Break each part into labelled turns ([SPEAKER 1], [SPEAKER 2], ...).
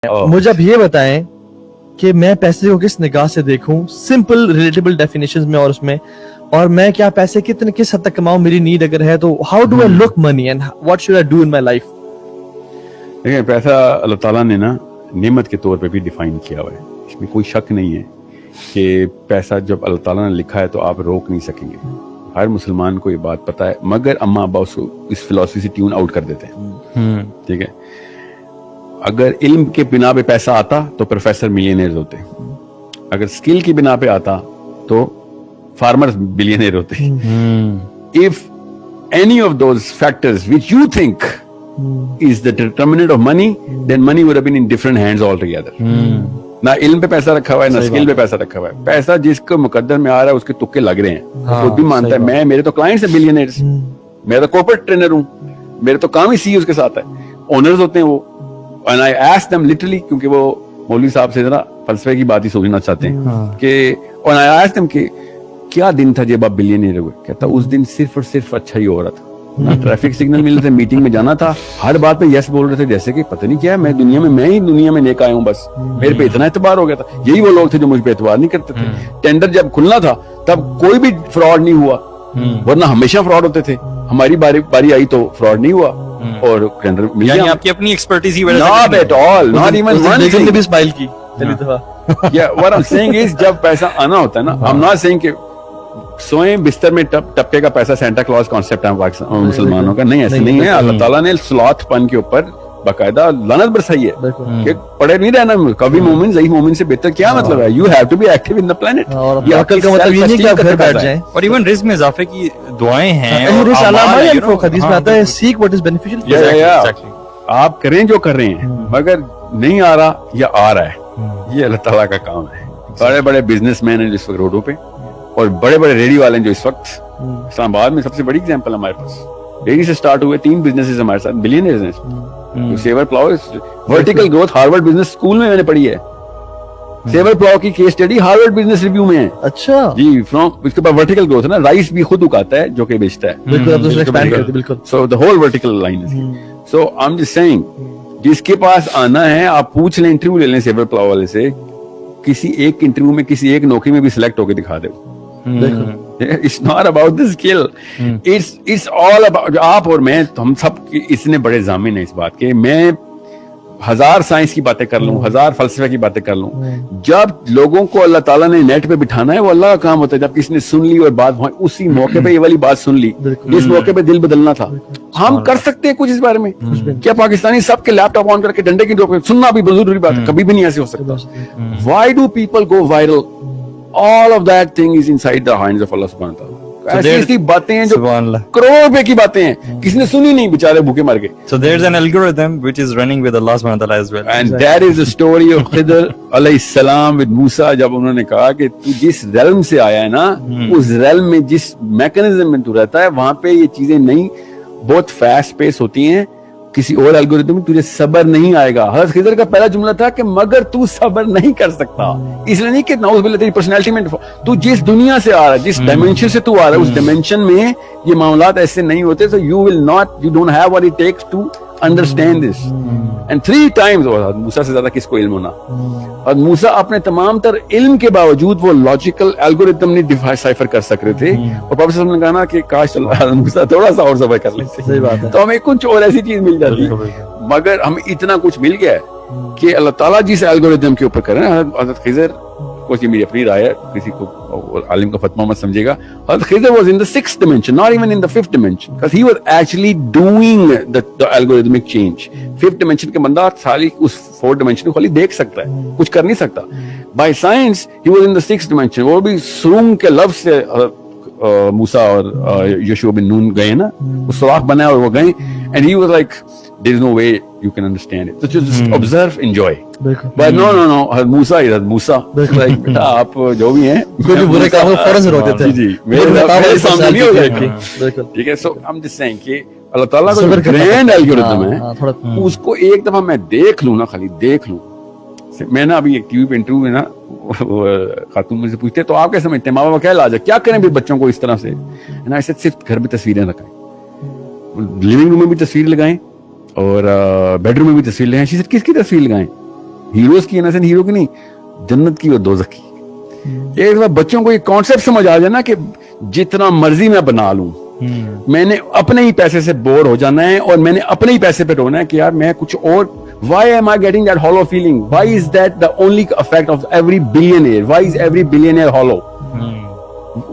[SPEAKER 1] मुझे आप ये बताएं कि मैं पैसे को किस निगाह से देखूं, सिंपल रिलेटेबल डेफिनेशंस में और उसमें, और मैं क्या पैसे किस हद तक कमाऊं, मेरी नीड अगर है तो how do I look money and what should I do in my life?
[SPEAKER 2] देखिए, पैसा अल्लाह ताला ने ना नेमत के तौर पे भी डिफाइन किया हुआ है, इसमें कोई शक नहीं है कि पैसा जब अल्लाह ताला ने लिखा है तो आप रोक नहीं सकेंगे। हर मुसलमान को ये बात पता है, मगर अम्मा अब्बा उसको इस फिलॉसफी से ट्यून आउट कर देते हैं। ठीक है, अगर इल्म के बिना पे पैसा आता तो प्रोफेसर मिलियनेयर होते, अगर स्किल की बिना पे आता तो फार्मर्स बिलियनेयर होते। If any of those factors which you think is the determinant of money, then money would have been in different hands altogether. ना इल्म पे पैसा रखा हुआ है, ना स्किल पे पैसा रखा हुआ है। पैसा जिसको मुकद्दर में आ रहा है उसके तुक्के लग रहे हैं, खुद भी मानता है। मेरे तो क्लाइंट्स हैं बिलियनेयर्स, मैं तो कॉर्पोरेट ट्रेनर हूँ, मेरे तो काम ही सीईओ के साथ है, ओनर्स होते हैं वो। And I ask them literally, क्योंकि वो मौलवी साहब से जरा फलसफे की बात ही सोचना चाहते हैं कि, और आई आस्क देम कि क्या दिन था जब आप बिलियनियर हुए? कहता उस दिन सिर्फ और सिर्फ अच्छा ही हो रहा था, ना ट्रैफिक सिग्नल मिल रहे थे, मीटिंग में जाना था, हर बात पे यस बोल रहे थे, जैसे कि पता नहीं क्या है, मैं ही दुनिया में नेक आया हूँ, बस मेरे पे इतना एतबार हो गया था। यही वो लोग थे जो मुझ पे एतबार नहीं करते थे। टेंडर जब खुलना था तब कोई भी फ्रॉड नहीं हुआ, वरना हमेशा फ्रॉड होते थे। हमारी बारी आई तो फ्रॉड नहीं हुआ और टेंडर मिल गया।
[SPEAKER 3] आपकी अपनी expertise he
[SPEAKER 2] not at all, not even one thing.
[SPEAKER 1] भी स्माइल की चली दफा।
[SPEAKER 2] या what I am saying is, जब पैसा आना होता है ना, आई एम नॉट सेइंग कि सोएं बिस्तर में टपके का पैसा सेंटा क्लॉज कॉन्सेप्ट है मुसलमानों का, नहीं, ऐसे नहीं है। अल्लाह ताला ने स्लॉथपन के ऊपर बाकायदा लानत बरसाई है कि पड़े नहीं रहना, कभी मोमिन ज़ईफ मोमिन से बेहतर क्या मतलब है? You have to be active in the planet.
[SPEAKER 1] ये अकल का मतलब ये नहीं कि आप घर बैठ जाएं।
[SPEAKER 3] और इवन रिस्क में इजाफे की दुआएं हैं,
[SPEAKER 1] हदीस में आता है, सीक व्हाट इज बेनिफिशियल।
[SPEAKER 2] आप करें जो कर रहे हैं, मगर नहीं आ रहा या आ रहा है, ये अल्लाह ताला का काम है। बड़े बड़े बिजनेसमैन हैं जिस वक्त रोडों पे, और बड़े बड़े रेडी वाले हैं जो इस वक्त, इस्लामाबाद में सबसे बड़ी एग्जांपल हमारे पास, रेडी से स्टार्ट हुए 3 बिजनेसेस हमारे साथ, बिलियनियर्स हैं। सेवर प्लाउ, vertical growth, Harvard business school में मैंने पढ़ी है। सेवर प्लाउ की case study Harvard business review में है।
[SPEAKER 1] अच्छा
[SPEAKER 2] जी, फ्रॉम इसके बाद वर्टिकल ग्रोथ है ना, राइस भी खुद उगाता है जो कि बेचता है,
[SPEAKER 1] बिल्कुल।
[SPEAKER 2] So the whole vertical line is, so I am just saying, जिसके पास आना है आप पूछ लें, इंटरव्यू ले लें सेवर प्लाउ वाले से, किसी एक इंटरव्यू में किसी एक नौकरी में भी सिलेक्ट होकर दिखा दे। It's not about the skill. It's all about, आप और मैं, हम सब इतने बड़े जामिन है इस बात के। मैं 1000 साइंस की बातें कर लूं, 1000 फलसफे की बातें कर लूं, जब लोगों को अल्लाह ताला ने नेट पे बिठाना है, वो अल्लाह का काम होता है। जब किसी ने सुन ली और बात उसी मौके पे ये वाली बात सुन ली, जिस मौके पे दिल बदलना था, हम कर सकते हैं कुछ इस बारे में। क्या पाकिस्तानी सबके लैपटॉप ऑन करके डंडे की नोक पे सुनना भी जरूरी बात है? कभी भी नहीं ऐसे हो सकता। Why do people go viral? All of that thing is inside the hands of Allah subhanahu wa ta'ala. ऐसी बातें हैं जो करोड़ रुपए की बातें हैं, किसी ने सुनी नहीं, बेचारे भूखे मर गए।
[SPEAKER 3] So there's an algorithm which is running with Allah subhanahu wa ta'ala as well.
[SPEAKER 2] And that is the story of Khidr alayhi salam with Musa, जब उन्होंने कहा कि तू जिस रेल्म से आया है ना, उस रेल्म में जिस मैकेनिज्म में तू रहता है, वहां पे ये चीजें नहीं, बहुत फास्ट पेस होती हैं, किसी और एल्गोरिथम में तुझे सब्र नहीं आएगा। हज़रत खिज़र का पहला जुमला था कि मगर तू सब्र नहीं कर सकता, इसलिए नहीं कि नाउज़ुबिल्लाह तेरी पर्सनैलिटी में, तू जिस दुनिया से आ रहा है, जिस डायमेंशन से तू आ रहा है, उस डायमेंशन में ये मामलात ऐसे नहीं होते। So you don't have what it takes to understand this. And 3 times मूसा से ज्यादा किसको इल्म होना, और मूसा अपने तमाम तर इल्म के बावजूद वो लॉजिकल एल्गोरिथम नहीं डिसाइफर कर सक रहे थे। और प्रॉफेसर साहब ने कहा ना कि काश मूसा थोड़ा सा और सब्र कर लेते,
[SPEAKER 1] सही बात है,
[SPEAKER 2] तो हमें कुछ और ऐसी चीज मिल जाती। मगर हमें इतना कुछ मिल गया है कि अल्लाह ताला जिस एल्गोरिथम के ऊपर कर रहे हैं, हज़रत खिज़र, ये मेरी अपनी राय है, किसी को आलिम का फतवा मत समझिएगा, हज़रत Khizar was in the 6th dimension, not even in the 5th dimension, because he was actually doing the algorithmic change. 5th dimension के बंदा सारी उस 4th dimension को खाली देख सकता है, कुछ कर नहीं सकता। By science he was in the 6th dimension. वो भी सुरुंग के लफ्ज से मूसा और यशूआ बिन नून गए ना, वो सुराख बना और वो गए, and he was like, there is no way you can understand it. So just observe, enjoy. But no, Musa is Musa. Like बेटा आप जो भी हैं,
[SPEAKER 1] कोई भी बुरे काम को फौरन से रोक देते हैं।
[SPEAKER 2] जी, मेरे सामने नहीं हो जाएगी। ठीक है, so I'm just saying कि अल्लाह ताला का ग्रैंड एल्गोरिथम है, उसको एक दफा मैं देख लूं ना, खाली देख लूं। मैं ना अभी एक टीवी पे इंटरव्यू में ना, खातून मुझसे पूछते तो आप कैसे समझते हैं, माँ बाप क्या इलाज है, क्या करें भी बच्चों को इस तरह से? ना ऐसे सिर्फ घर में तस्वीरें लगाएं, लिविंग रूम में भी तस्वीर लगाएं और बेडरूम में भी तस्वीर लगाएं। किसकी तस्वीर लगाएं? हीरोज की इन हीरो की नहीं, जन्नत की और दोजख की। एक बार बच्चों को ये कॉन्सेप्ट समझ आ जाए ना कि जितना मर्जी मैं बना लूं, मैंने अपने ही पैसे से बोर हो जाना है और मैंने अपने ही पैसे पे रोना है कि यार मैं कुछ और, why am I getting that hollow feeling? Why is that the only effect of every billionaire? Why is every billionaire hollow?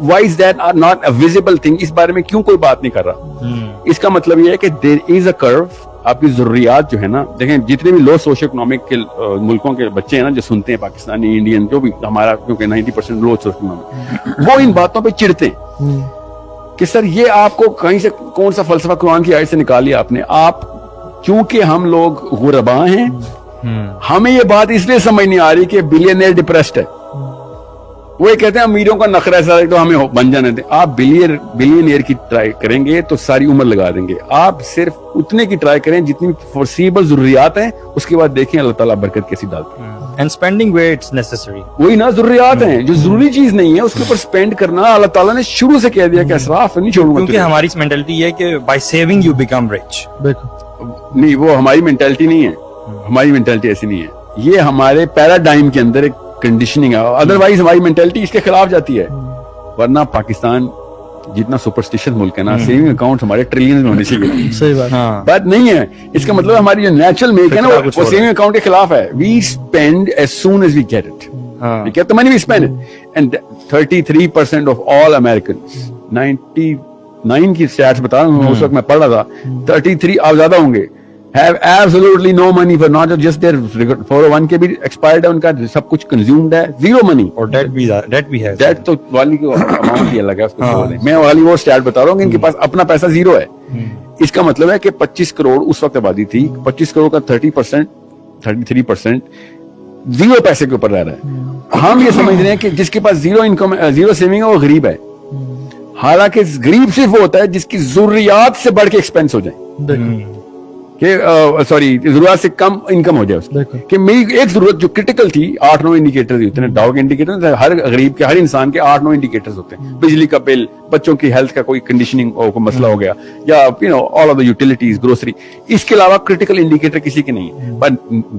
[SPEAKER 2] Why is that not a visible thing? इस बारे में क्यों कोई बात नहीं कर रहा? इसका मतलब ये है कि there is a curve। आपकी जरूरियात जो है ना, देखें जितने भी लो सोशो इकोनॉमिक के मुल्कों के बच्चे हैं ना जो सुनते हैं, पाकिस्तानी, इंडियन, जो भी हमारा, क्योंकि 90% लो सोशो इकोनॉमिक, वो इन बातों पे चिढ़ते हैं कि सर ये आपको कहीं से कौन सा फलसफा कुरान की आयत से निकाल लिया आपने। आप, चूंकि हम लोग गुरबा हैं, हमें ये बात इसलिए समझ नहीं आ रही कि बिलियनियर डिप्रेस्ड है। वो ये कहते हैं अमीरों का नखरा ऐसा तो हमें बन जाने दें। आप बिलियनियर की ट्राई करेंगे तो सारी उम्र लगा देंगे। आप सिर्फ उतने की ट्राई करें जितनी फोर्सिबल जरूरियात हैं, उसके बाद देखें अल्लाह ताला बरकत कैसी डालते हैं।
[SPEAKER 3] And spending where it's necessary.
[SPEAKER 2] वही ना, जरूरियात हैं, जो जरूरी चीज नहीं है उसके ऊपर स्पेंड करना अल्लाह ताला ने शुरू से कह दिया कि इसराफ नहीं छोड़ूंगा
[SPEAKER 3] क्योंकि
[SPEAKER 2] तुझे।
[SPEAKER 3] हमारी मेंटालिटी है कि by saving you become rich.
[SPEAKER 1] बिल्कुल
[SPEAKER 2] नहीं, वो हमारी मेंटालिटी नहीं है, हमारी मेंटालिटी ऐसी नहीं है। ये हमारे पैराडाइम के अंदर एक कंडीशनिंग है, अदरवाइज हमारी मेंटालिटी इसके खिलाफ जाती है। वरना पाकिस्तान जितना सुपरस्टिशियस मुल्क है ना, सेविंग अकाउंट हमारे ट्रिलियन में होने चाहिए।
[SPEAKER 1] सही बात।
[SPEAKER 3] हाँ।
[SPEAKER 2] बात नहीं है, इसका मतलब हमारी जो नेचुरल मेक है ना, वो सेविंग अकाउंट के खिलाफ है। We spend as soon as we get it, we get the money, we spend it. And 33% of all Americans, 99 की स्टैट्स बता रहा हूँ, उस वक्त मैं पढ़ रहा था, 33 अब ज्यादा होंगे, have absolutely no money for not just their 401 के भी expired है, उनका सब कुछ consumed है, zero money।
[SPEAKER 3] और debt भी है।
[SPEAKER 2] Debt तो वाली की अमाउंट ही अलग है, उसको छोड़ दें। मैं वाली वो स्टैट बता रहा हूँ कि इनके पास अपना पैसा जीरो है। इसका मतलब है कि 25 करोड़ उस वक्त आबादी थी, 25 करोड़ का 30%, 33% जीरो पैसे के ऊपर रह रहा है। हम ये समझ रहे हैं कि जिसके पास जीरो इनकम, जीरो सेविंग है, वो गरीब है। हालांकि गरीब सिर्फ वो होता है जिसकी जरूरियात से बढ़ के एक्सपेंस हो जाए, कि सॉरी जरूरत से कम इनकम हो जाए उसकी। कि मेरी एक जरूरत जो क्रिटिकल थी, 8-9 इंडिकेटर्स होते हैं, डाउ के इंडिकेटर, हर गरीब के, हर इंसान के 8-9 इंडिकेटर्स होते हैं। बिजली का बिल, बच्चों की हेल्थ का कोई कंडीशनिंग को मसला हो गया, या all of the utilities, grocery. इसके अलावा क्रिटिकल इंडिकेटर किसी के नहीं है। But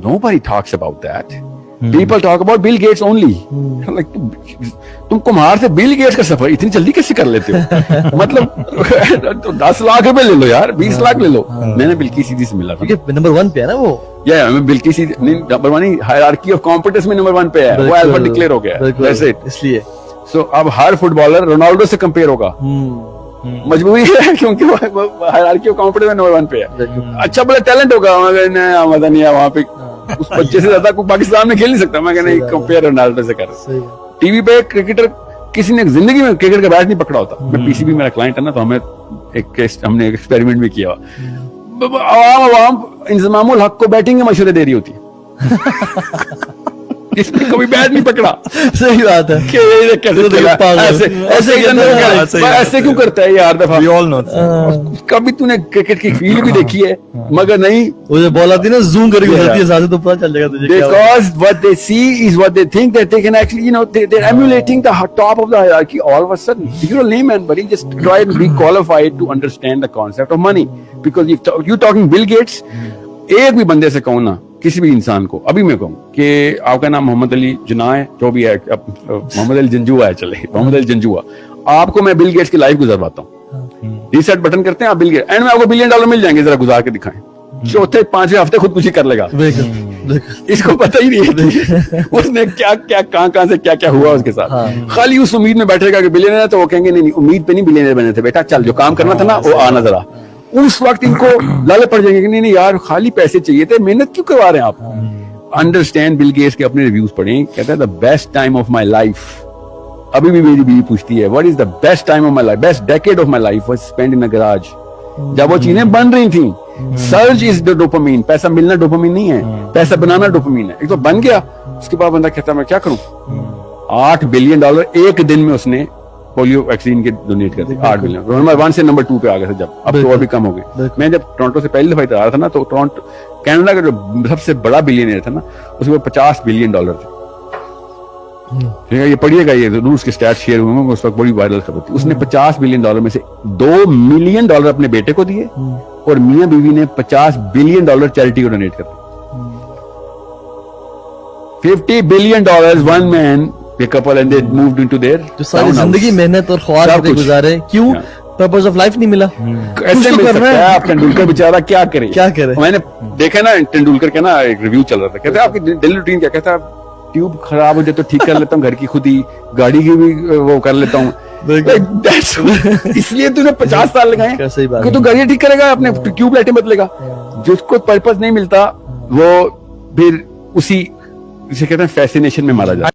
[SPEAKER 2] nobody talks about that. People talk about Bill Gates only. Like, तुम कुम्हार से बिल गेट्स का सफर इतनी जल्दी कैसे कर लेते हो? मतलब 10 लाख रुपए ले लो यार, 20 लाख ले लो। मैंने बिल्की सीधी से मिला था,
[SPEAKER 1] क्योंकि नंबर 1 पे है ना वो।
[SPEAKER 2] या मैं बिल्की सीधी नंबर 1 नहीं, हायरार्की ऑफ कॉम्पिटेंस में नंबर 1 पे है, वो अल्फा डिक्लेयर हो गया। That's it.
[SPEAKER 1] इसलिए
[SPEAKER 2] सो अब हर फुटबॉलर रोनाल्डो से कंपेयर होगा, मजबूरी है, क्योंकि वो हायरार्की ऑफ कॉम्पिटेंस में नंबर 1 पे है। अच्छा बड़ा टैलेंट होगा, मजा नहीं है वहां पे, उस बच्चे से ज्यादा कोई पाकिस्तान में खेल नहीं सकता। मैं कहना कंपेयर रोनाल्डो से कर। टीवी पे क्रिकेटर किसी ने जिंदगी में क्रिकेट का बैट नहीं पकड़ा होता। मैं पीसीबी मेरा क्लाइंट है ना, तो हमने एक एक्सपेरिमेंट भी किया। आवाम इंतजामुल हक को बैटिंग के मशवरे दे रही होती है, इसने कभी बैट नहीं पकड़ा।
[SPEAKER 1] सही बात है
[SPEAKER 2] कि ये कैसे ऐसे क्यों करता है यार? दफा कभी तूने क्रिकेट की फील्ड भी देखी है? मगर नहीं,
[SPEAKER 1] वो जो बॉल आती है ना, जूम करके उछलती है साथ, तो पता चल जाएगा तुझे।
[SPEAKER 2] Because what they see is what they think that they can actually, they're emulating the top of the hierarchy all of a sudden. You're a layman, buddy. Just try and be qualified to understand the concept of money. Because if you're talking Bill Gates, एक भी बंदे से कहूँ ना, किसी भी इंसान को, अभी मैं कहूँ कि आपका नाम मोहम्मद अली जुना है, जो भी है, मोहम्मद अली जंजुआ है, चले मोहम्मद अली जंजुआ, आपको मैं बिल गेट्स की लाइफ गुजरवाता हूँ। रीसेट बटन करते हैं आप, बिल गेट्स, एंड में आपको $1 बिलियन मिल जाएंगे, जरा गुजार के दिखाएं। चौथे 5वें हफ्ते खुदकुशी कर लेगा, इसको पता ही नहीं है उसने क्या क्या कहां से क्या क्या हुआ उसके साथ। खाली उस उम्मीद में बैठेगा कि बिलियनर है, तो वो कहेंगे नहीं उम्मीद पे नहीं बिलियनर बने थे बेटा, चल जो काम करना था ना वो आना जरा। उस वक्त इनको लाले पड़ जाएंगे कि नहीं यार खाली पैसे चाहिए थे, मेहनत क्यों करवा रहे हैं आप? अंडरस्टैंड, बिल गेट्स के अपने रिव्यूज पढ़ें, कहता है the best time of my life, अभी भी मेरी बीवी पूछती है what is the best time of my life, best decade of my life was spend in a garage, जब वो चीजें बन रही थी। सर्ज इज द डोपामिन, पैसा मिलना डोपामिन नहीं है, पैसा बनाना डोपामिन है। एक तो बन गया, उसके बाद बंदा कहता है मैं क्या करूं। $8 बिलियन एक दिन में उसने पोलियो वैक्सीन के डोनेट कर दिए, 8 बिलियन। नंबर 1 से नंबर 2 पे आ गया था जब, अब तो और भी कम हो गए। मैं जब टोरंटो से पहली दफा इधर आ रहा था ना, तो टोरंटो कनाडा का जो सबसे बड़ा बिलियनियर था ना, उसके पास $50 बिलियन थे। ये पढ़िएगा, ये रूस के स्टैट शेयर हुए, उस वक्त बड़ी वायरल खबर थी। उसने $50 बिलियन में से $2 मिलियन अपने बेटे को दिए, और मियां बीवी ने $50 बिलियन चैरिटी को डोनेट कर दिया। $50 billion, one man, a couple, and they moved into their
[SPEAKER 1] जो सारी
[SPEAKER 2] townhouse.
[SPEAKER 1] जिंदगी मेहनत और ख्वाब
[SPEAKER 2] सब
[SPEAKER 1] से
[SPEAKER 2] कुछ।
[SPEAKER 1] गुजारे, क्यों?
[SPEAKER 2] Yeah.
[SPEAKER 1] पर्पस ऑफ लाइफ नहीं मिला।
[SPEAKER 2] ऐसे
[SPEAKER 1] कुछ तो
[SPEAKER 2] मिल
[SPEAKER 1] करना
[SPEAKER 2] सकता है।
[SPEAKER 1] है।
[SPEAKER 2] आप तेंदुलकर बेचारा क्या करे?
[SPEAKER 1] क्या करे?
[SPEAKER 2] मैंने देखा ना तेंदुलकर का ना एक रिव्यू चल रहा था, कहते हैं आपकी डेली रूटीन क्या? कहता है ट्यूब खराब हो जाए तो ठीक कर लेता हूँ घर की, खुद ही गाड़ी की भी वो कर लेता हूँ। इसलिए तूने 50 साल लगाए
[SPEAKER 1] क्या सही बात
[SPEAKER 2] कि
[SPEAKER 1] है।
[SPEAKER 2] तू गाड़ी ठीक करेगा, अपने ट्यूब लाइटें बदलेगा। जिसको पर्पस नहीं मिलता वो फिर उसी जिसे कहते हैं फैसिनेशन में मारा जाता है।